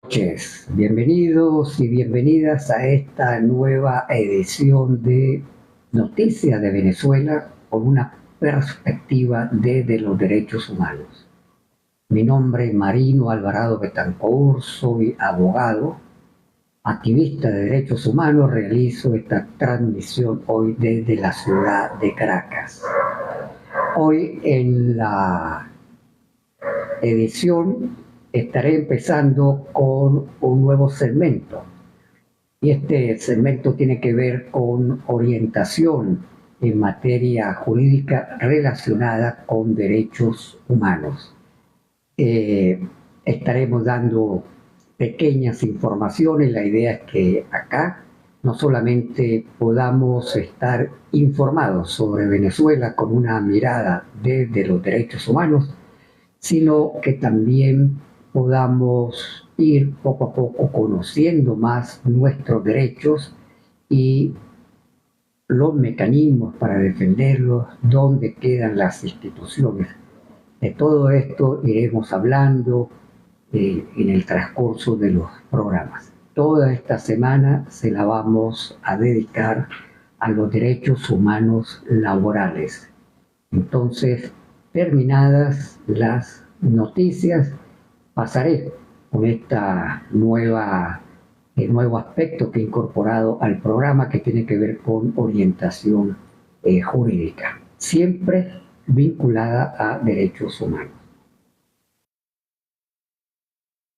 Noches, bienvenidos y bienvenidas a esta nueva edición de Noticias de Venezuela con una perspectiva desde los derechos humanos. Mi nombre es Marino Alvarado Betancourt, soy abogado, activista de derechos humanos, realizo esta transmisión hoy desde la ciudad de Caracas. Hoy en la edición estaré empezando con un nuevo segmento. Y este segmento tiene que ver con orientación en materia jurídica relacionada con derechos humanos. Estaremos dando pequeñas informaciones. La idea es que acá no solamente podamos estar informados sobre Venezuela con una mirada desde los derechos humanos, sino que también podamos ir poco a poco conociendo más nuestros derechos y los mecanismos para defenderlos, dónde quedan las instituciones. De todo esto iremos hablando en el transcurso de los programas. Toda esta semana se la vamos a dedicar a los derechos humanos laborales. Entonces, terminadas las noticias, pasaré con esta nuevo aspecto que he incorporado al programa que tiene que ver con orientación jurídica, siempre vinculada a derechos humanos.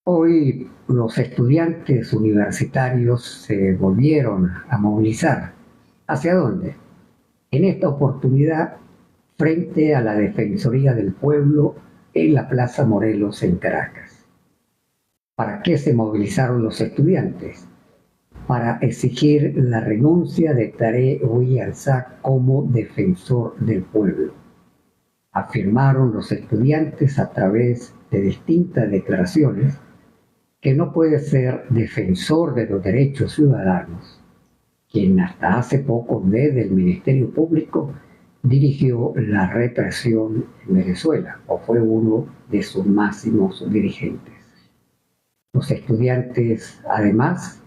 Hoy los estudiantes universitarios se volvieron a movilizar. ¿Hacia dónde? En esta oportunidad frente a la Defensoría del Pueblo en la Plaza Morelos en Caracas. ¿Para qué se movilizaron los estudiantes? Para exigir la renuncia de Tarek William Saab como defensor del pueblo. Afirmaron los estudiantes a través de distintas declaraciones que no puede ser defensor de los derechos ciudadanos, quien hasta hace poco desde el Ministerio Público dirigió la represión en Venezuela, o fue uno de sus máximos dirigentes. Los estudiantes, además,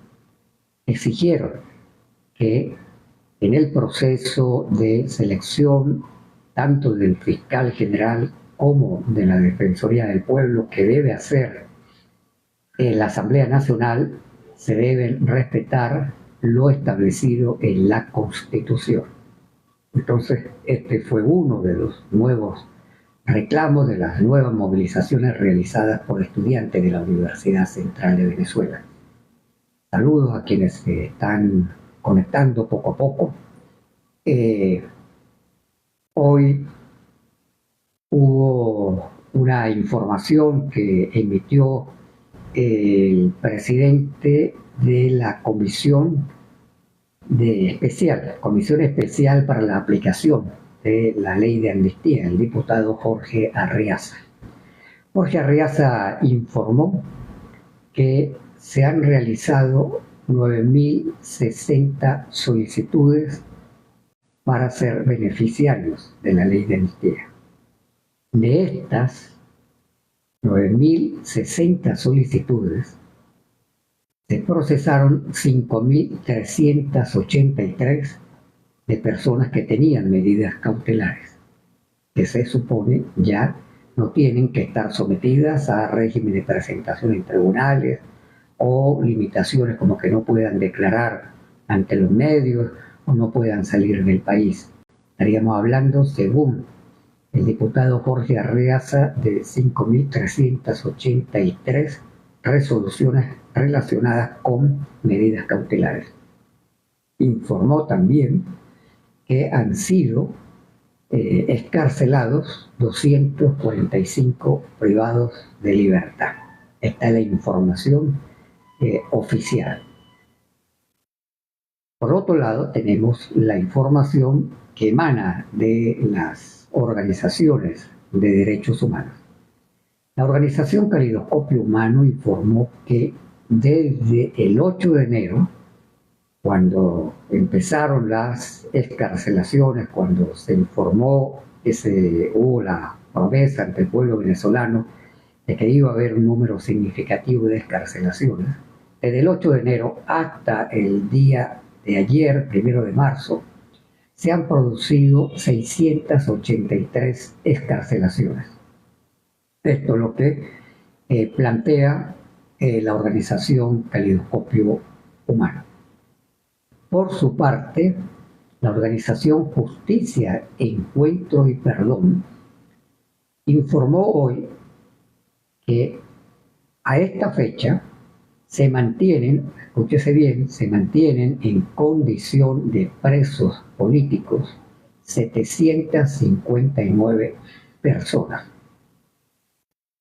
exigieron que en el proceso de selección, tanto del fiscal general como de la Defensoría del Pueblo, que debe hacer la Asamblea Nacional, se deben respetar lo establecido en la Constitución. Entonces, este fue uno de los nuevos reclamos, de las nuevas movilizaciones realizadas por estudiantes de la Universidad Central de Venezuela. Saludos a quienes se están conectando poco a poco. Hoy hubo una información que emitió el presidente de la Comisión Especial para la aplicación de la ley de amnistía, el diputado Jorge Arriaza. Jorge Arriaza informó que se han realizado 9.060 solicitudes para ser beneficiarios de la ley de amnistía. De estas 9.060 solicitudes, se procesaron 5.383 de personas que tenían medidas cautelares, que se supone ya no tienen que estar sometidas a régimen de presentación en tribunales o limitaciones como que no puedan declarar ante los medios o no puedan salir del país. Estaríamos hablando, según el diputado Jorge Arriaza, de 5.383 resoluciones relacionadas con medidas cautelares. Informó también que han sido excarcelados 245 privados de libertad. Esta es la información oficial. Por otro lado, tenemos la información que emana de las organizaciones de derechos humanos. La organización Calidoscopio Humano informó que desde el 8 de enero, cuando empezaron las excarcelaciones, cuando se informó que hubo la promesa ante el pueblo venezolano de que iba a haber un número significativo de excarcelaciones, desde el 8 de enero hasta el día de ayer, 1 de marzo, se han producido 683 excarcelaciones. Esto es lo que plantea la organización Caleidoscopio Humano. Por su parte, la organización Justicia, Encuentro y Perdón informó hoy que a esta fecha se mantienen, escúchese bien, se mantienen en condición de presos políticos 759 personas.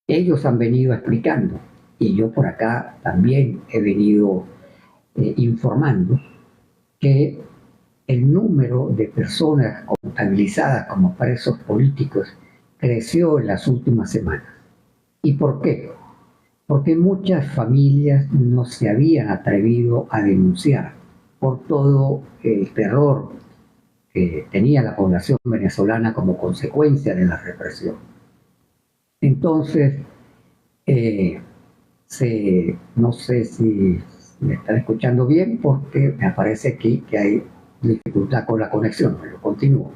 Ellos han venido explicando, y yo por acá también he venido informando, que el número de personas contabilizadas como presos políticos creció en las últimas semanas. ¿Y por qué? Porque muchas familias no se habían atrevido a denunciar por todo el terror que tenía la población venezolana como consecuencia de la represión. Entonces, no sé si me están escuchando bien porque me aparece aquí que hay dificultad con la conexión, pero continúo.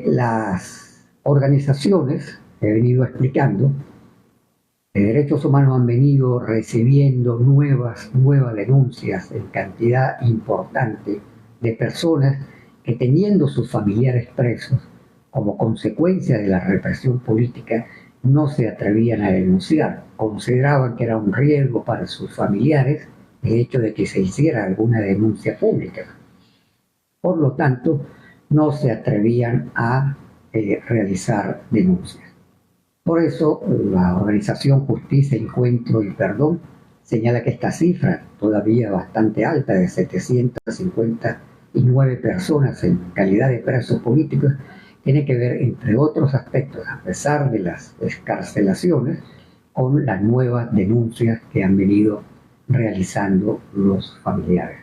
Las organizaciones, he venido explicando, de derechos humanos han venido recibiendo nuevas denuncias en cantidad importante de personas que, teniendo sus familiares presos como consecuencia de la represión política, no se atrevían a denunciar. Consideraban que era un riesgo para sus familiares el hecho de que se hiciera alguna denuncia pública. Por lo tanto, no se atrevían a realizar denuncias. Por eso, la organización Justicia, Encuentro y Perdón señala que esta cifra, todavía bastante alta, de 759 personas en calidad de presos políticos, tiene que ver, entre otros aspectos, a pesar de las excarcelaciones, con las nuevas denuncias que han venido realizando los familiares.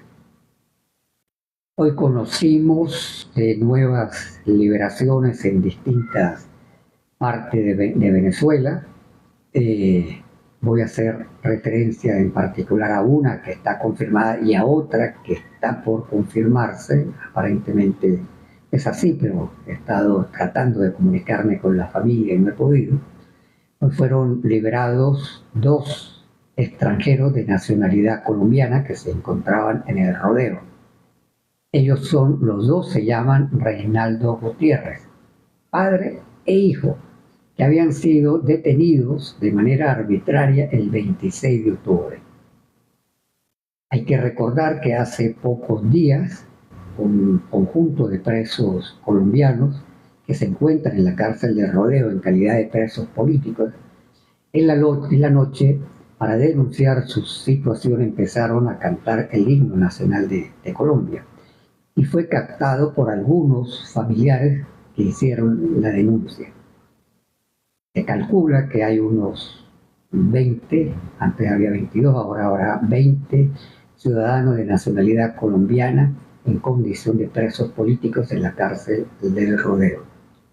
Hoy conocimos nuevas liberaciones en distintas partes de Venezuela. Voy a hacer referencia en particular a una que está confirmada y a otra que está por confirmarse. Aparentemente es así, pero he estado tratando de comunicarme con la familia y no he podido. Hoy fueron liberados 2 extranjeros de nacionalidad colombiana que se encontraban en el Rodeo. Los 2 se llaman Reinaldo Gutiérrez, padre e hijo, que habían sido detenidos de manera arbitraria el 26 de octubre. Hay que recordar que hace pocos días un conjunto de presos colombianos que se encuentran en la cárcel de Rodeo en calidad de presos políticos, en la noche, para denunciar su situación, empezaron a cantar el himno nacional de Colombia, y fue captado por algunos familiares que hicieron la denuncia. Se calcula que hay unos 20, antes había 22, ahora habrá 20 ciudadanos de nacionalidad colombiana en condición de presos políticos en la cárcel del Rodeo.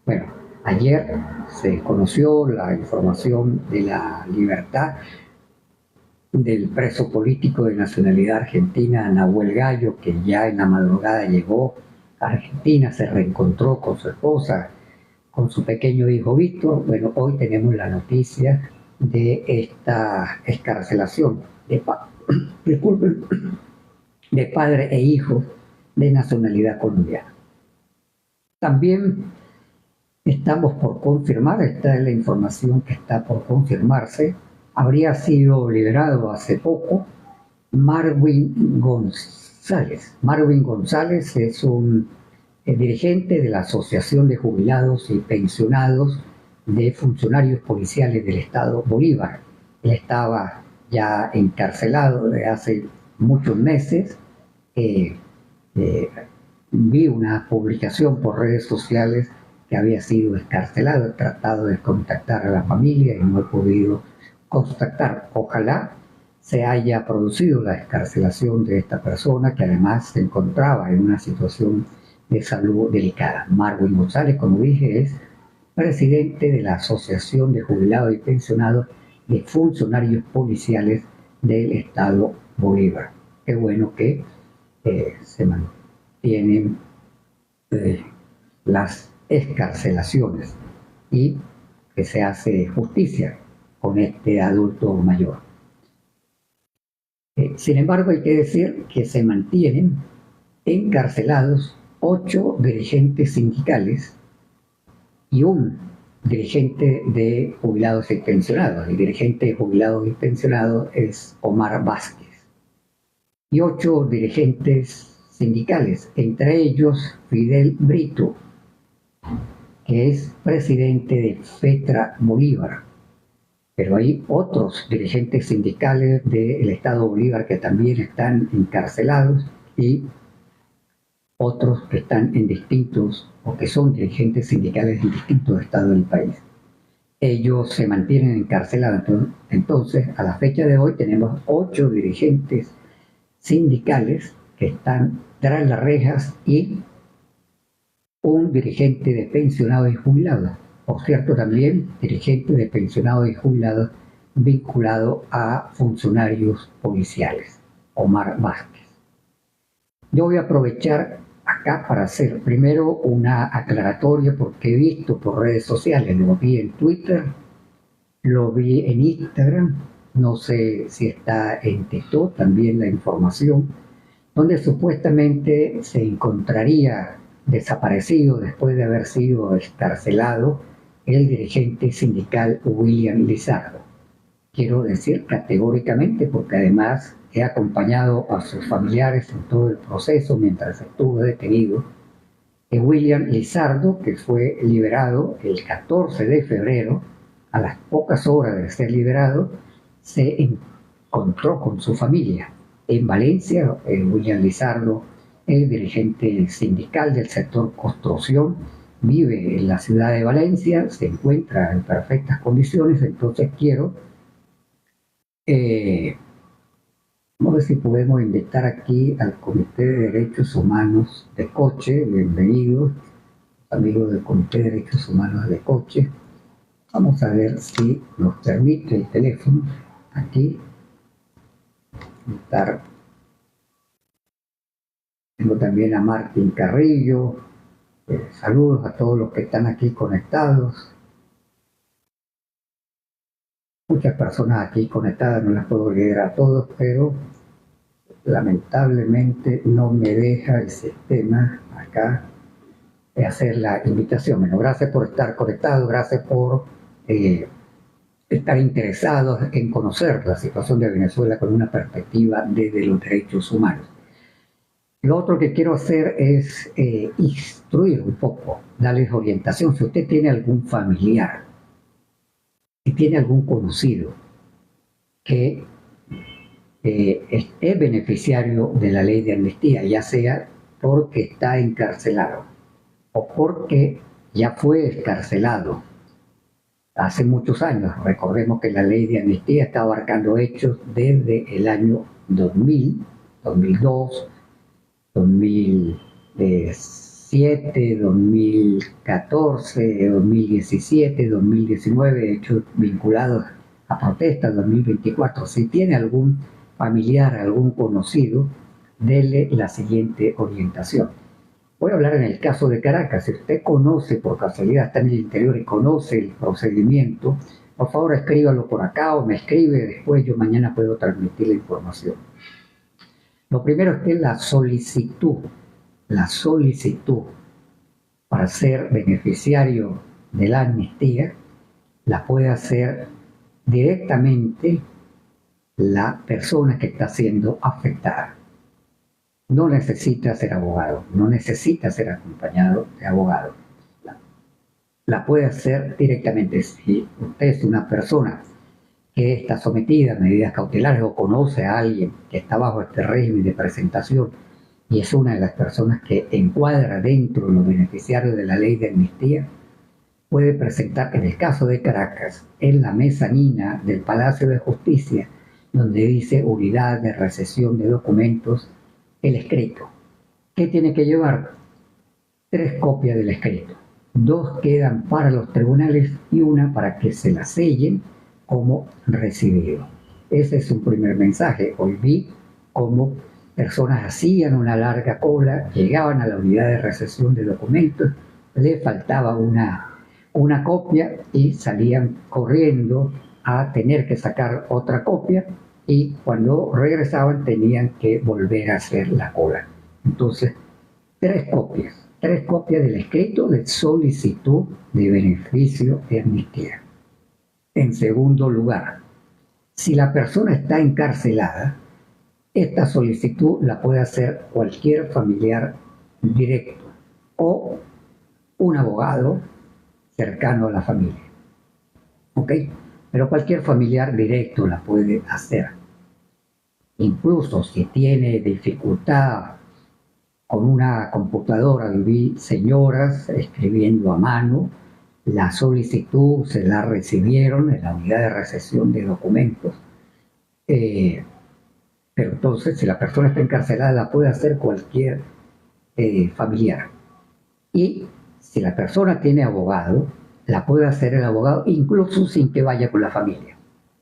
Bueno, ayer se conoció la información de la libertad del preso político de nacionalidad argentina, Nahuel Gallo, que ya en la madrugada llegó a Argentina, se reencontró con su esposa, con su pequeño hijo Víctor. Bueno, hoy tenemos la noticia de esta excarcelación de padre e hijo de nacionalidad colombiana. También estamos por confirmar, esta es la información que está por confirmarse, habría sido liberado hace poco Marwin González. Marwin González es un dirigente de la Asociación de Jubilados y Pensionados de Funcionarios Policiales del Estado Bolívar. Él estaba ya encarcelado desde hace muchos meses. Vi una publicación por redes sociales que había sido excarcelado. He tratado de contactar a la familia y no he podido contactar. Ojalá se haya producido la excarcelación de esta persona, que además se encontraba en una situación de salud delicada. Marwin González, como dije, es presidente de la Asociación de Jubilados y Pensionados de Funcionarios Policiales del Estado Bolívar. Qué bueno que se mantienen las excarcelaciones y que se hace justicia con este adulto mayor. Sin embargo, hay que decir que se mantienen encarcelados 8 dirigentes sindicales y un dirigente de jubilados y pensionados. El dirigente de jubilados y pensionados es Omar Vázquez. Y 8 dirigentes sindicales, entre ellos Fidel Brito, que es presidente de FETRA Bolívar. Pero hay otros dirigentes sindicales del Estado Bolívar que también están encarcelados y otros que están en distintos o que son dirigentes sindicales en distintos estados del país. Ellos se mantienen encarcelados. Entonces, a la fecha de hoy tenemos 8 dirigentes sindicales que están tras las rejas y un dirigente de pensionados y jubilados. Por cierto, también dirigente de pensionados y jubilados vinculado a funcionarios policiales, Omar Vázquez. Yo voy a aprovechar acá para hacer primero una aclaratoria porque he visto por redes sociales, lo vi en Twitter, lo vi en Instagram, no sé si está en TikTok también la información, donde supuestamente se encontraría desaparecido después de haber sido excarcelado el dirigente sindical William Lizardo. Quiero decir categóricamente, porque además he acompañado a sus familiares en todo el proceso mientras estuvo detenido, que William Lizardo, que fue liberado el 14 de febrero, a las pocas horas de ser liberado, se encontró con su familia en Valencia. William Lizardo, el dirigente sindical del sector construcción, vive en la ciudad de Valencia, se encuentra en perfectas condiciones. Entonces quiero, vamos a ver si podemos invitar aquí al Comité de Derechos Humanos de Coche. Bienvenidos, amigos del Comité de Derechos Humanos de Coche. Vamos a ver si nos permite el teléfono aquí. Tengo también a Martín Carrillo. Saludos a todos los que están aquí conectados. Muchas personas aquí conectadas, no las puedo leer a todos, pero lamentablemente no me deja el sistema acá de hacer la invitación. Bueno, gracias por estar conectados, gracias por estar interesados en conocer la situación de Venezuela con una perspectiva desde los derechos humanos. Lo otro que quiero hacer es instruir un poco, darles orientación. Si usted tiene algún familiar, si tiene algún conocido que es beneficiario de la ley de amnistía, ya sea porque está encarcelado o porque ya fue excarcelado hace muchos años. Recordemos que la ley de amnistía está abarcando hechos desde el año 2000, 2002, 2007, 2014, 2017, 2019, hechos vinculados a protestas, 2024. Si tiene algún familiar, algún conocido, dele la siguiente orientación. Voy a hablar en el caso de Caracas. Si usted conoce, por casualidad está en el interior y conoce el procedimiento, por favor escríbalo por acá o me escribe después, yo mañana puedo transmitir la información. Lo primero es que la solicitud para ser beneficiario de la amnistía la puede hacer directamente la persona que está siendo afectada. No necesita ser abogado, no necesita ser acompañado de abogado. La puede hacer directamente. Si usted es una persona que está sometida a medidas cautelares o conoce a alguien que está bajo este régimen de presentación y es una de las personas que encuadra dentro de los beneficiarios de la ley de amnistía, puede presentar, en el caso de Caracas, en la mezanina del Palacio de Justicia, donde dice Unidad de Recepción de Documentos, el escrito. ¿Qué tiene que llevar? 3 copias del escrito. 2 quedan para los tribunales y una para que se la sellen como recibido. Ese es un primer mensaje. Hoy vi cómo personas hacían una larga cola, llegaban a la unidad de recepción de documentos, le faltaba una copia y salían corriendo a tener que sacar otra copia, y cuando regresaban tenían que volver a hacer la cola. Entonces, 3 copias del escrito de solicitud de beneficio de amnistía. En segundo lugar, si la persona está encarcelada, esta solicitud la puede hacer cualquier familiar directo o un abogado cercano a la familia. ¿Ok? Pero cualquier familiar directo la puede hacer. Incluso si tiene dificultad con una computadora, vi señoras escribiendo a mano, la solicitud se la recibieron en la unidad de recepción de documentos. Pero entonces, si la persona está encarcelada, la puede hacer cualquier familiar. Y si la persona tiene abogado, la puede hacer el abogado incluso sin que vaya con la familia.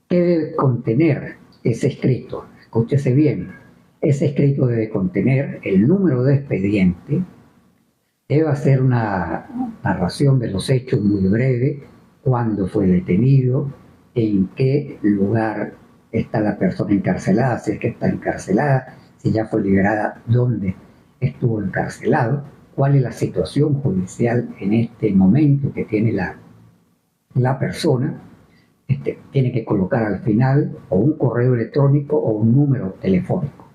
¿Qué debe contener ese escrito? Escúchese bien. Ese escrito debe contener el número de expediente, debe hacer una narración de los hechos muy breve, cuándo fue detenido, en qué lugar está la persona encarcelada, si es que está encarcelada, si ya fue liberada, dónde estuvo encarcelado, cuál es la situación judicial en este momento que tiene la persona. Tiene que colocar al final o un correo electrónico o un número telefónico.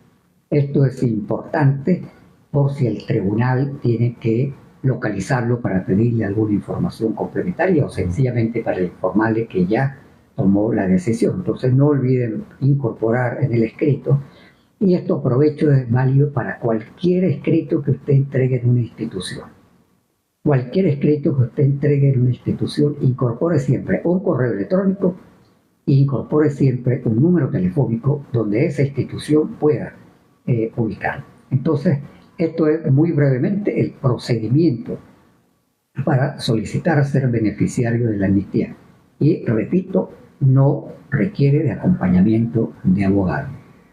Esto es importante por si el tribunal tiene que localizarlo para pedirle alguna información complementaria o sencillamente para informarle que ya tomó la decisión. Entonces no olviden incorporar en el escrito, y esto aprovecho, es válido para cualquier escrito que usted entregue en una institución. Cualquier escrito que usted entregue en una institución, incorpore siempre un correo electrónico e incorpore siempre un número telefónico donde esa institución pueda ubicar. Entonces, esto es muy brevemente el procedimiento para solicitar ser beneficiario de la amnistía. Y repito, no requiere de acompañamiento de abogado.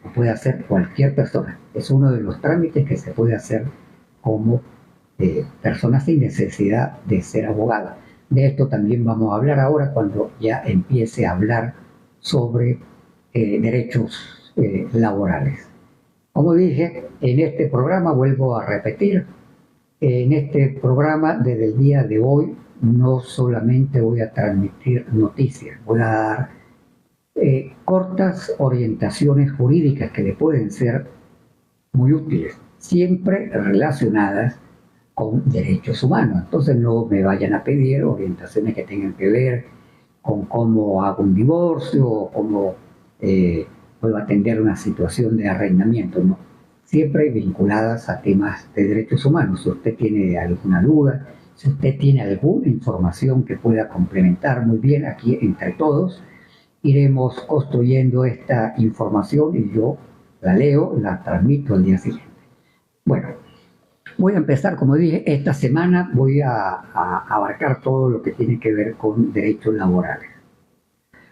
Lo puede hacer cualquier persona. Es uno de los trámites que se puede hacer como persona sin necesidad de ser abogado. De esto también vamos a hablar ahora cuando ya empiece a hablar sobre derechos laborales. Como dije, en este programa, vuelvo a repetir, en este programa desde el día de hoy no solamente voy a transmitir noticias, voy a dar cortas orientaciones jurídicas que le pueden ser muy útiles, siempre relacionadas con derechos humanos. Entonces no me vayan a pedir orientaciones que tengan que ver con cómo hago un divorcio o cómo puedo atender una situación de arrendamiento, no. Siempre vinculadas a temas de derechos humanos. Si usted tiene alguna duda, si usted tiene alguna información que pueda complementar, muy bien, aquí entre todos iremos construyendo esta información y yo la leo, la transmito al día siguiente. Bueno, voy a empezar, como dije, esta semana voy a abarcar todo lo que tiene que ver con derechos laborales.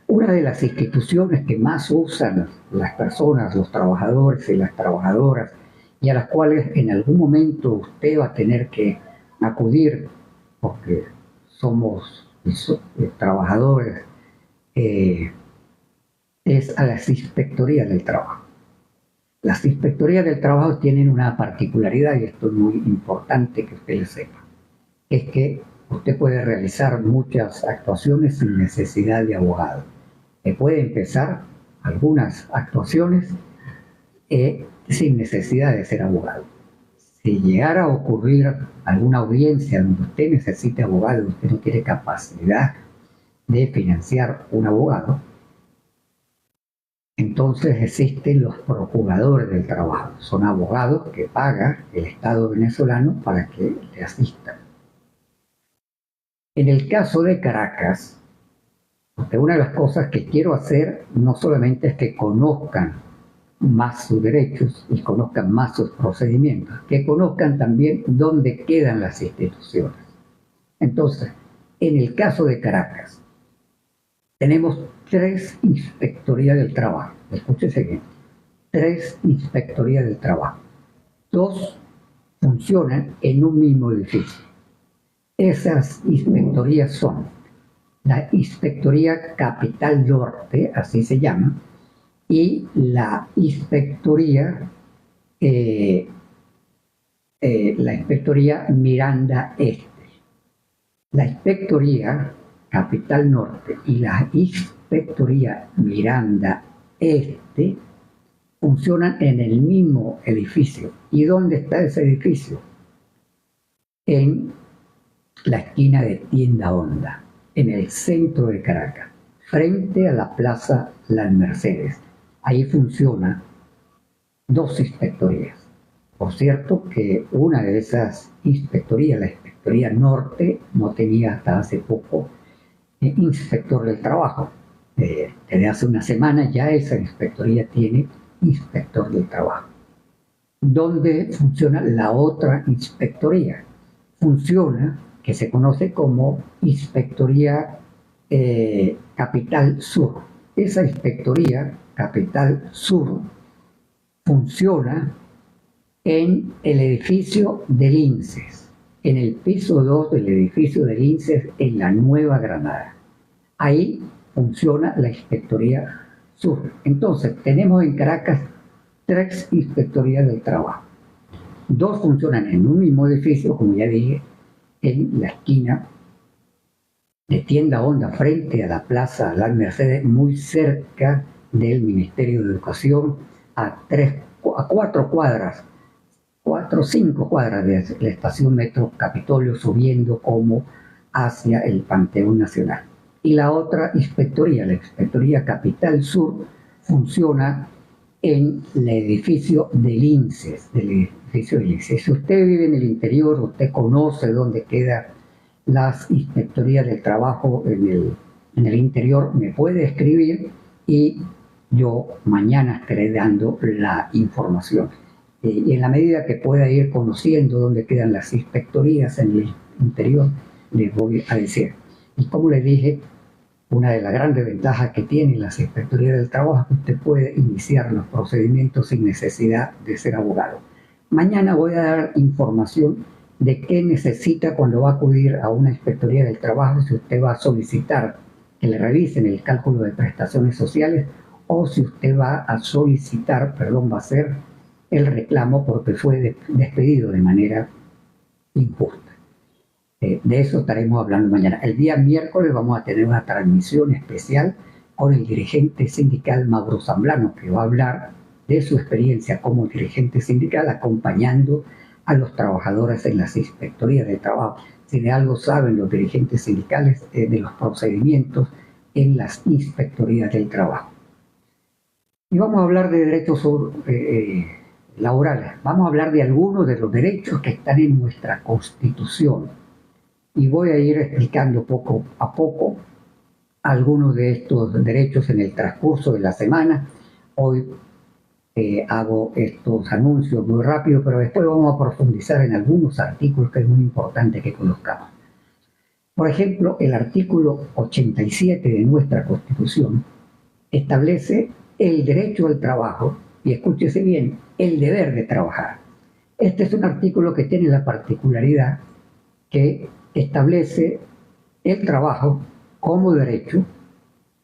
Una de las instituciones que más usan las personas, los trabajadores y las trabajadoras, y a las cuales en algún momento usted va a tener que acudir porque somos trabajadores, es a las inspectorías del trabajo. Las inspectorías del trabajo tienen una particularidad, y esto es muy importante que usted lo sepa, es que usted puede realizar muchas actuaciones sin necesidad de abogado. Puede empezar algunas actuaciones sin necesidad de ser abogado. Si llegara a ocurrir alguna audiencia donde usted necesite abogado y usted no tiene capacidad de financiar un abogado, entonces existen los procuradores del trabajo. Son abogados que paga el Estado venezolano para que le asistan. En el caso de Caracas, una de las cosas que quiero hacer no solamente es que conozcan más sus derechos y conozcan más sus procedimientos, que conozcan también dónde quedan las instituciones. Entonces, en el caso de Caracas, tenemos 3 inspectorías del trabajo. Escúchese bien, 3 inspectorías del trabajo. 2 funcionan en un mismo edificio. Esas inspectorías son la Inspectoría Capital Norte, así se llama, y la Inspectoría Miranda Este. La Inspectoría Capital Norte y la Inspectoría Miranda Este funcionan en el mismo edificio. ¿Y dónde está ese edificio? En la esquina de Tienda Honda, en el centro de Caracas, frente a la Plaza Las Mercedes. Ahí funcionan 2 inspectorías. Por cierto que una de esas inspectorías, la Inspectoría Norte, no tenía hasta hace poco inspector del trabajo. Desde hace una semana ya esa inspectoría tiene inspector del trabajo. ¿Dónde funciona la otra inspectoría? Funciona, que se conoce como Inspectoría Capital Sur. Esa Inspectoría Capital Sur funciona en el edificio del INSES, en el piso 2 del edificio del INSES en la Nueva Granada. Ahí funciona la Inspectoría Sur. Entonces, tenemos en Caracas 3 inspectorías del trabajo. 2 funcionan en un mismo edificio, como ya dije, en la esquina de Tienda Honda, frente a la Plaza Las Mercedes, muy cerca del Ministerio de Educación, a 4 cuadras, 4 o 5 cuadras de la estación Metro Capitolio, subiendo como hacia el Panteón Nacional. Y la otra inspectoría, la Inspectoría Capital Sur, funciona en el edificio del INSES, Si usted vive en el interior, usted conoce dónde quedan las inspectorías del trabajo en el interior, me puede escribir y yo mañana estaré dando la información. Y en la medida que pueda ir conociendo dónde quedan las inspectorías en el interior, les voy a decir. Y como les dije, una de las grandes ventajas que tienen las inspectorías del trabajo es que usted puede iniciar los procedimientos sin necesidad de ser abogado. Mañana voy a dar información de qué necesita cuando va a acudir a una inspectoría del trabajo, si usted va a solicitar que le revisen el cálculo de prestaciones sociales o si usted va a solicitar, va a hacer el reclamo porque fue despedido de manera injusta. De eso estaremos hablando mañana. El día miércoles vamos a tener una transmisión especial con el dirigente sindical Mauro Zambrano, que va a hablar de su experiencia como dirigente sindical acompañando a los trabajadores en las inspectorías del trabajo. Si de algo saben los dirigentes sindicales, de los procedimientos en las inspectorías del trabajo. Y vamos a hablar de derechos laborales. Vamos a hablar de algunos de los derechos que están en nuestra Constitución. Y voy a ir explicando poco a poco algunos de estos derechos en el transcurso de la semana. Hoy hago estos anuncios muy rápido, pero después vamos a profundizar en algunos artículos que es muy importante que conozcamos. Por ejemplo, el artículo 87 de nuestra Constitución establece el derecho al trabajo, y escúchese bien, el deber de trabajar. Este es un artículo que tiene la particularidad que establece el trabajo como derecho.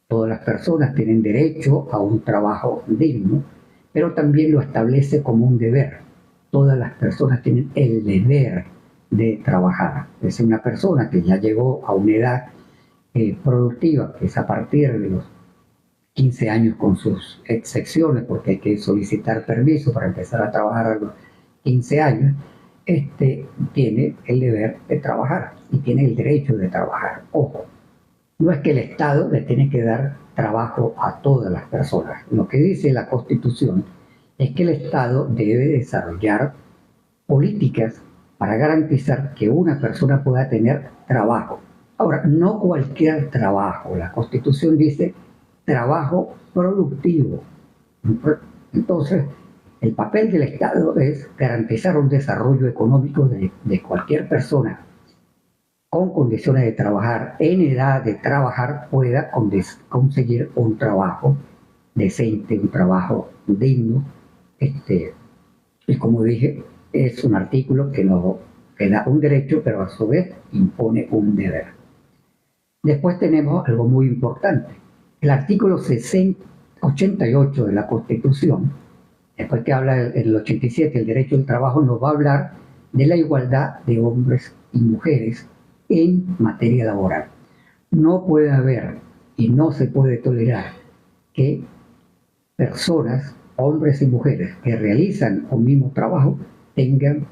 Todas las personas tienen derecho a un trabajo digno, pero también lo establece como un deber. Todas las personas tienen el deber de trabajar. Es una persona que ya llegó a una edad productiva, que es a partir de los 15 años con sus excepciones, porque hay que solicitar permiso para empezar a trabajar a los 15 años, tiene el deber de trabajar y tiene el derecho de trabajar. Ojo, no es que el Estado le tiene que dar trabajo a todas las personas. Lo que dice la Constitución es que el Estado debe desarrollar políticas para garantizar que una persona pueda tener trabajo. Ahora, no cualquier trabajo. La Constitución dice trabajo productivo. Entonces, el papel del Estado es garantizar un desarrollo económico de cualquier persona con condiciones de trabajar, en edad de trabajar, pueda conseguir un trabajo decente, un trabajo digno. Y como dije, es un artículo que da un derecho, pero a su vez impone un deber. Después tenemos algo muy importante. El artículo 88 de la Constitución, después que habla el 87, el derecho al trabajo, nos va a hablar de la igualdad de hombres y mujeres en materia laboral. No puede haber y no se puede tolerar que personas, hombres y mujeres, que realizan un mismo trabajo tengan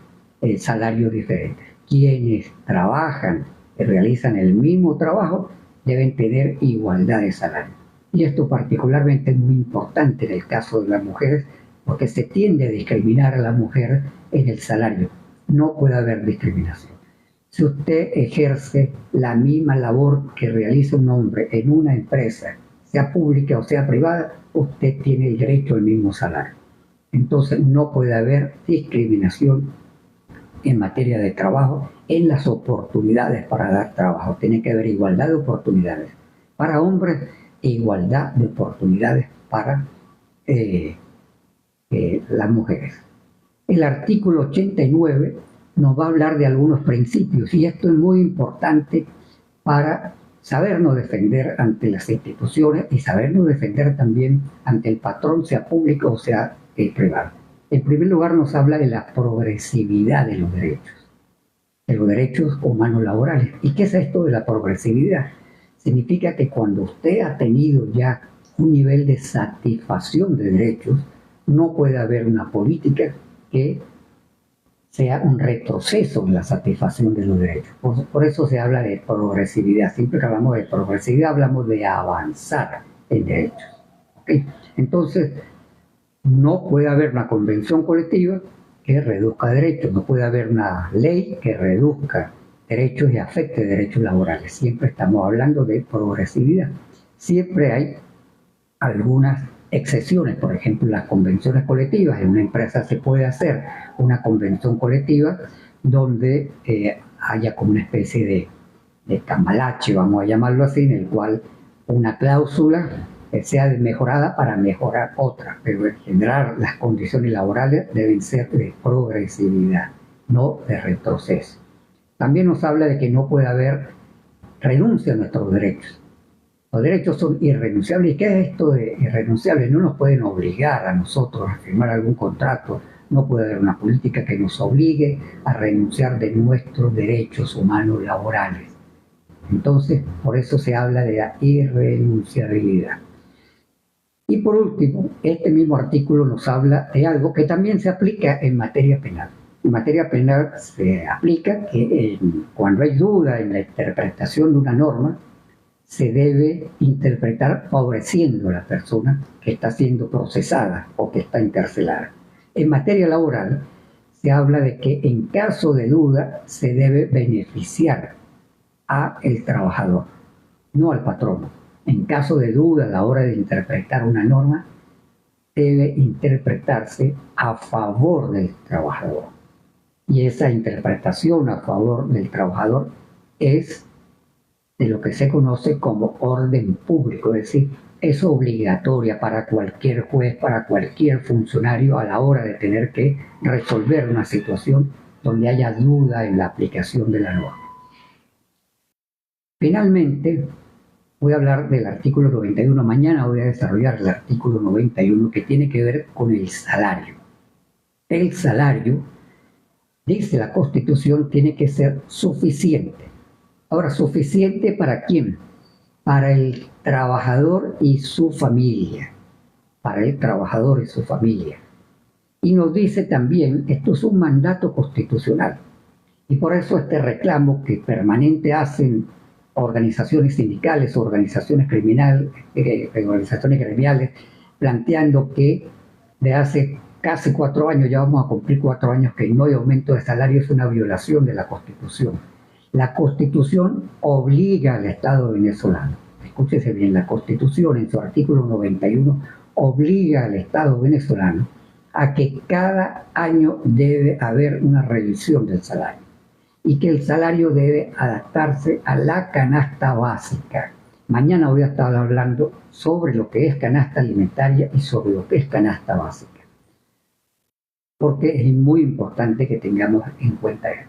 salarios diferentes. Quienes trabajan y realizan el mismo trabajo deben tener igualdad de salario. Y esto particularmente es muy importante en el caso de las mujeres, porque se tiende a discriminar a la mujer en el salario. No puede haber discriminación. Si usted ejerce la misma labor que realiza un hombre en una empresa, sea pública o sea privada, usted tiene el derecho al mismo salario. Entonces no puede haber discriminación en materia de trabajo, en las oportunidades para dar trabajo. Tiene que haber igualdad de oportunidades para hombres e igualdad de oportunidades para las mujeres. El artículo 89 nos va a hablar de algunos principios y esto es muy importante para sabernos defender ante las instituciones y sabernos defender también ante el patrón, sea público o sea privado. En primer lugar nos habla de la progresividad de los derechos humanos laborales. ¿Y qué es esto de la progresividad? Significa que cuando usted ha tenido ya un nivel de satisfacción de derechos, no puede haber una política que sea un retroceso en la satisfacción de los derechos. Por eso se habla de progresividad. Siempre que hablamos de progresividad hablamos de avanzar en derechos. ¿Okay? Entonces, no puede haber una convención colectiva que reduzca derechos, no puede haber una ley que reduzca derechos y afecte derechos laborales. Siempre estamos hablando de progresividad. Siempre hay algunas excepciones, por ejemplo, las convenciones colectivas. En una empresa se puede hacer una convención colectiva donde haya como una especie de cambalache, vamos a llamarlo así, en el cual una cláusula sea mejorada para mejorar otra, pero en general las condiciones laborales deben ser de progresividad, no de retroceso. También nos habla de que no puede haber renuncia a nuestros derechos. Los derechos son irrenunciables. ¿Y qué es esto de irrenunciable? No nos pueden obligar a nosotros a firmar algún contrato. No puede haber una política que nos obligue a renunciar de nuestros derechos humanos laborales. Entonces, por eso se habla de la irrenunciabilidad. Y por último, este mismo artículo nos habla de algo que también se aplica en materia penal. En materia penal se aplica que cuando hay duda en la interpretación de una norma, se debe interpretar favoreciendo a la persona que está siendo procesada o que está encarcelada. En materia laboral, se habla de que en caso de duda se debe beneficiar al trabajador, no al patrono. En caso de duda a la hora de interpretar una norma, debe interpretarse a favor del trabajador. Y esa interpretación a favor del trabajador es de lo que se conoce como orden público, es decir, es obligatoria para cualquier juez, para cualquier funcionario a la hora de tener que resolver una situación donde haya duda en la aplicación de la norma. Finalmente, voy a hablar del artículo 91. Mañana voy a desarrollar el artículo 91 que tiene que ver con el salario. El salario, dice la Constitución, tiene que ser suficiente. Ahora, ¿suficiente para quién? Para el trabajador y su familia. Para el trabajador y su familia. Y nos dice también, esto es un mandato constitucional. Y por eso este reclamo que permanente hacen organizaciones sindicales, organizaciones gremiales, planteando que de hace casi 4 años, ya vamos a cumplir 4 años, que no hay aumento de salario, es una violación de la Constitución. La Constitución obliga al Estado venezolano, escúchese bien, la Constitución en su artículo 91 obliga al Estado venezolano a que cada año debe haber una revisión del salario. y que el salario debe adaptarse a la canasta básica. Mañana voy a estar hablando sobre lo que es canasta alimentaria y sobre lo que es canasta básica, porque es muy importante que tengamos en cuenta esto.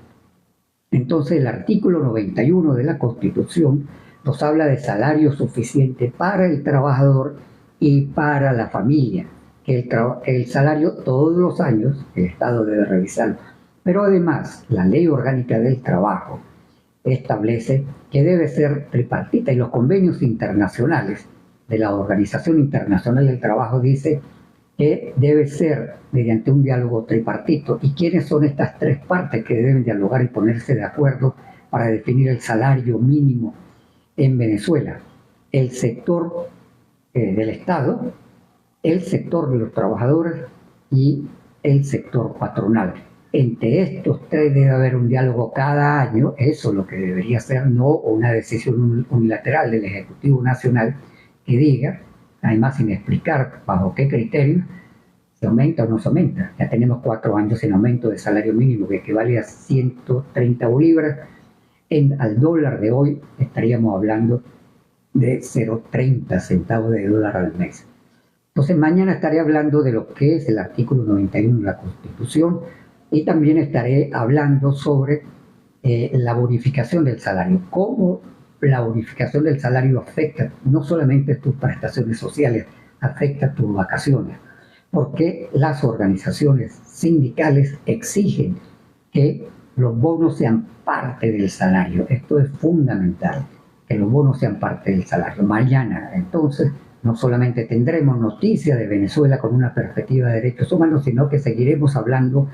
Entonces, el artículo 91 de la Constitución nos habla de salario suficiente para el trabajador y para la familia, que el salario todos los años el Estado debe revisarlo. Pero además, la Ley Orgánica del Trabajo establece que debe ser tripartita y los convenios internacionales de la Organización Internacional del Trabajo dice que debe ser mediante un diálogo tripartito. ¿Y quiénes son estas tres partes que deben dialogar y ponerse de acuerdo para definir el salario mínimo en Venezuela? El sector del Estado, el sector de los trabajadores y el sector patronal. Entre estos tres debe haber un diálogo cada año, eso es lo que debería ser, no una decisión unilateral del Ejecutivo Nacional que diga, además sin explicar bajo qué criterios, se aumenta o no se aumenta. Ya tenemos 4 años sin aumento de salario mínimo, que equivale a 130 bolívares. Al dólar de hoy estaríamos hablando de 0,30 centavos de dólar al mes. Entonces mañana estaré hablando de lo que es el artículo 91 de la Constitución y también estaré hablando sobre la bonificación del salario, cómo la bonificación del salario afecta no solamente tus prestaciones sociales, afecta tus vacaciones, porque las organizaciones sindicales exigen que los bonos sean parte del salario. Esto es fundamental, que los bonos sean parte del salario. Mañana, entonces, no solamente tendremos noticias de Venezuela con una perspectiva de derechos humanos, sino que seguiremos hablando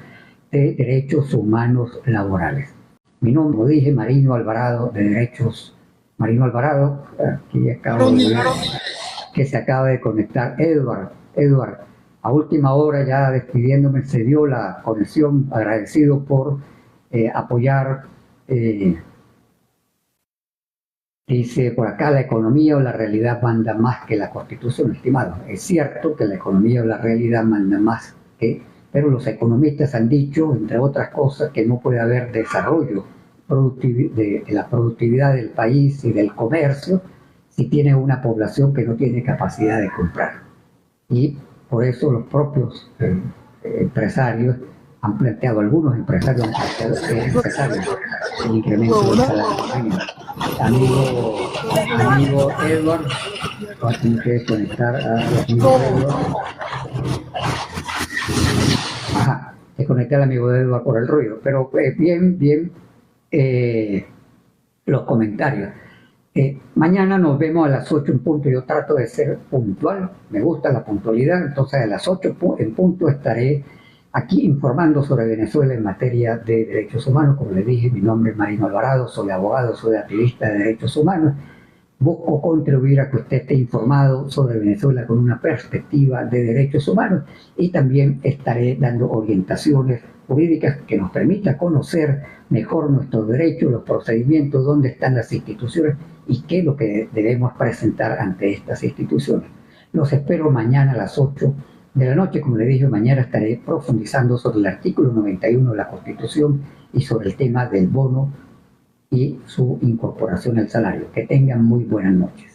de derechos humanos laborales. Mi nombre, como dije, Marino Alvarado, de Derechos. Marino Alvarado, aquí acabo de ver que se acaba de conectar Edward, a última hora ya despidiéndome, se dio la conexión, agradecido por apoyar, dice por acá, la economía o la realidad manda más que la Constitución, estimado. Es cierto que la economía o la realidad manda más pero los economistas han dicho, entre otras cosas, que no puede haber desarrollo de la productividad del país y del comercio si tiene una población que no tiene capacidad de comprar. Y por eso los propios empresarios han planteado, algunos empresarios han planteado el incremento del salario mínimo. Amigo Edward, voy a tener que conectar a amigo Edward. Ajá, te conecté al amigo Edward por el ruido, pero bien los comentarios. Mañana nos vemos a las 8 en punto. Yo trato de ser puntual, me gusta la puntualidad, entonces a las 8 en punto estaré aquí informando sobre Venezuela en materia de derechos humanos. Como les dije, mi nombre es Marino Alvarado, soy abogado, soy activista de derechos humanos. Busco contribuir a que usted esté informado sobre Venezuela con una perspectiva de derechos humanos y también estaré dando orientaciones jurídicas que nos permitan conocer mejor nuestros derechos, los procedimientos, dónde están las instituciones y qué es lo que debemos presentar ante estas instituciones. Los espero mañana a las 8 de la noche. Como le dije, mañana estaré profundizando sobre el artículo 91 de la Constitución y sobre el tema del bono y su incorporación al salario. Que tengan muy buenas noches.